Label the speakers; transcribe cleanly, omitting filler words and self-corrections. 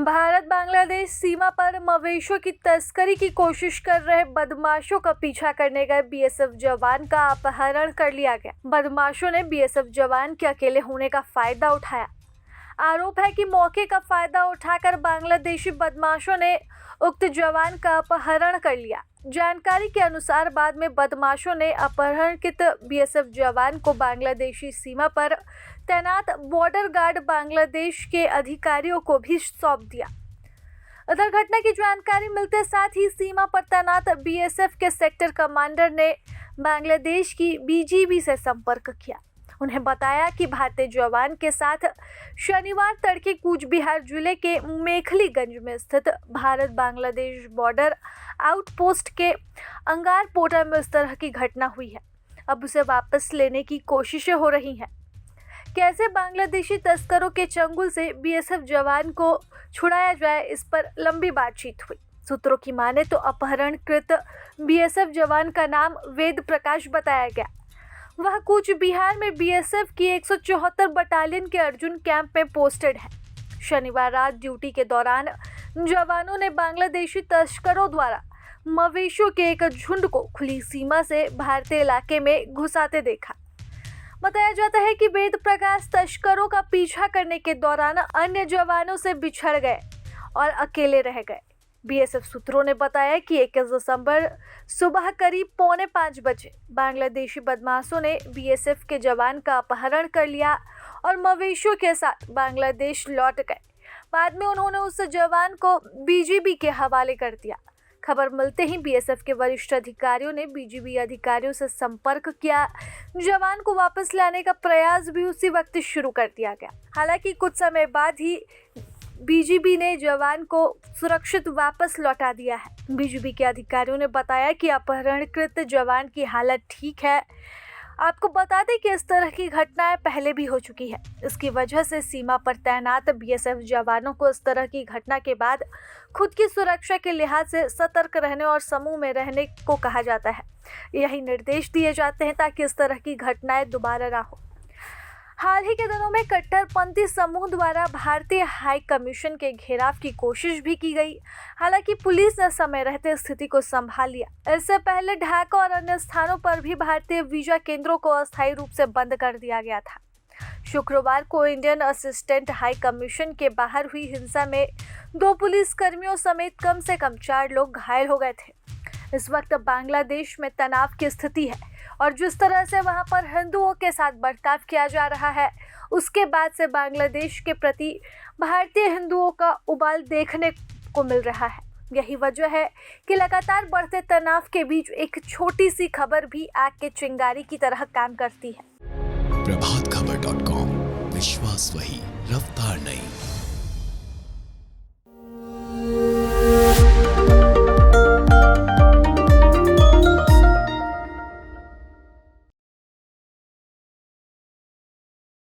Speaker 1: भारत बांग्लादेश सीमा पर मवेशियों की तस्करी की कोशिश कर रहे बदमाशों का पीछा करने गए बीएसएफ जवान का अपहरण कर लिया गया। बदमाशों ने बीएसएफ जवान के अकेले होने का फायदा उठाया। आरोप है कि मौके का फायदा उठाकर बांग्लादेशी बदमाशों ने उक्त जवान का अपहरण कर लिया। जानकारी के अनुसार बाद में बदमाशों ने अपहरणकृत बीएसएफ जवान को बांग्लादेशी सीमा पर तैनात बॉर्डर गार्ड बांग्लादेश के अधिकारियों को भी सौंप दिया। उधर घटना की जानकारी मिलते साथ ही सीमा पर तैनात बीएसएफ के सेक्टर कमांडर ने बांग्लादेश की बीजीबी से संपर्क किया। उन्हें बताया कि भारतीय जवान के साथ शनिवार तड़के कूच बिहार जिले के मेखलीगंज में स्थित भारत बांग्लादेश बॉर्डर आउटपोस्ट के अंगार पोटा में इस तरह की घटना हुई है। अब उसे वापस लेने की कोशिशें हो रही हैं। कैसे बांग्लादेशी तस्करों के चंगुल से बीएसएफ जवान को छुड़ाया जाए, इस पर लंबी बातचीत हुई। सूत्रों की माने तो अपहरणकृत बीएसएफ जवान का नाम वेद प्रकाश बताया गया। वह कूच बिहार में बीएसएफ की 174 बटालियन के अर्जुन कैंप में पोस्टेड है। शनिवार रात ड्यूटी के दौरान जवानों ने बांग्लादेशी तस्करों द्वारा मवेशियों के एक झुंड को खुली सीमा से भारतीय इलाके में घुसाते देखा। बताया जाता है कि वेद प्रकाश तस्करों का पीछा करने के दौरान अन्य जवानों से बिछड़ गए और अकेले रह गए। बीएसएफ सूत्रों ने बताया कि 21 दिसंबर सुबह करीब 4:45 बजे बांग्लादेशी बदमाशों ने बीएसएफ के जवान का अपहरण कर लिया और मवेशियों के साथ बांग्लादेश लौट गए। बाद में उन्होंने उस जवान को बीजीबी के हवाले कर दिया। खबर मिलते ही बीएसएफ के वरिष्ठ अधिकारियों ने बीजीबी अधिकारियों से संपर्क किया। जवान को वापस लाने का प्रयास भी उसी वक्त शुरू कर दिया गया। हालांकि कुछ समय बाद ही बीजीबी ने जवान को सुरक्षित वापस लौटा दिया है। बीजीबी के अधिकारियों ने बताया कि अपहरणकृत जवान की हालत ठीक है। आपको बता दें कि इस तरह की घटनाएं पहले भी हो चुकी है। इसकी वजह से सीमा पर तैनात बीएसएफ जवानों को इस तरह की घटना के बाद खुद की सुरक्षा के लिहाज से सतर्क रहने और समूह में रहने को कहा जाता है। यही निर्देश दिए जाते हैं ताकि इस तरह की घटनाएं दोबारा ना हो। हाल ही के दिनों में कट्टरपंथी समूह द्वारा भारतीय हाई कमीशन के घेराव की कोशिश भी की गई। हालांकि पुलिस ने समय रहते स्थिति को संभाल लिया। इससे पहले ढाका और अन्य स्थानों पर भी भारतीय वीजा केंद्रों को अस्थायी रूप से बंद कर दिया गया था। शुक्रवार को इंडियन असिस्टेंट हाई कमीशन के बाहर हुई हिंसा में 2 पुलिसकर्मियों समेत कम से कम 4 लोग घायल हो गए थे। इस वक्त बांग्लादेश में तनाव की स्थिति है और जिस तरह से वहां पर हिंदुओं के साथ बर्ताव किया जा रहा है, उसके बाद से बांग्लादेश के प्रति भारतीय हिंदुओं का उबाल देखने को मिल रहा है। यही वजह है कि लगातार बढ़ते तनाव के बीच एक छोटी सी खबर भी आग के चिंगारी की तरह काम करती है।
Speaker 2: प्रभातखबर.com, विश्वास वही, रफ्तार नहीं।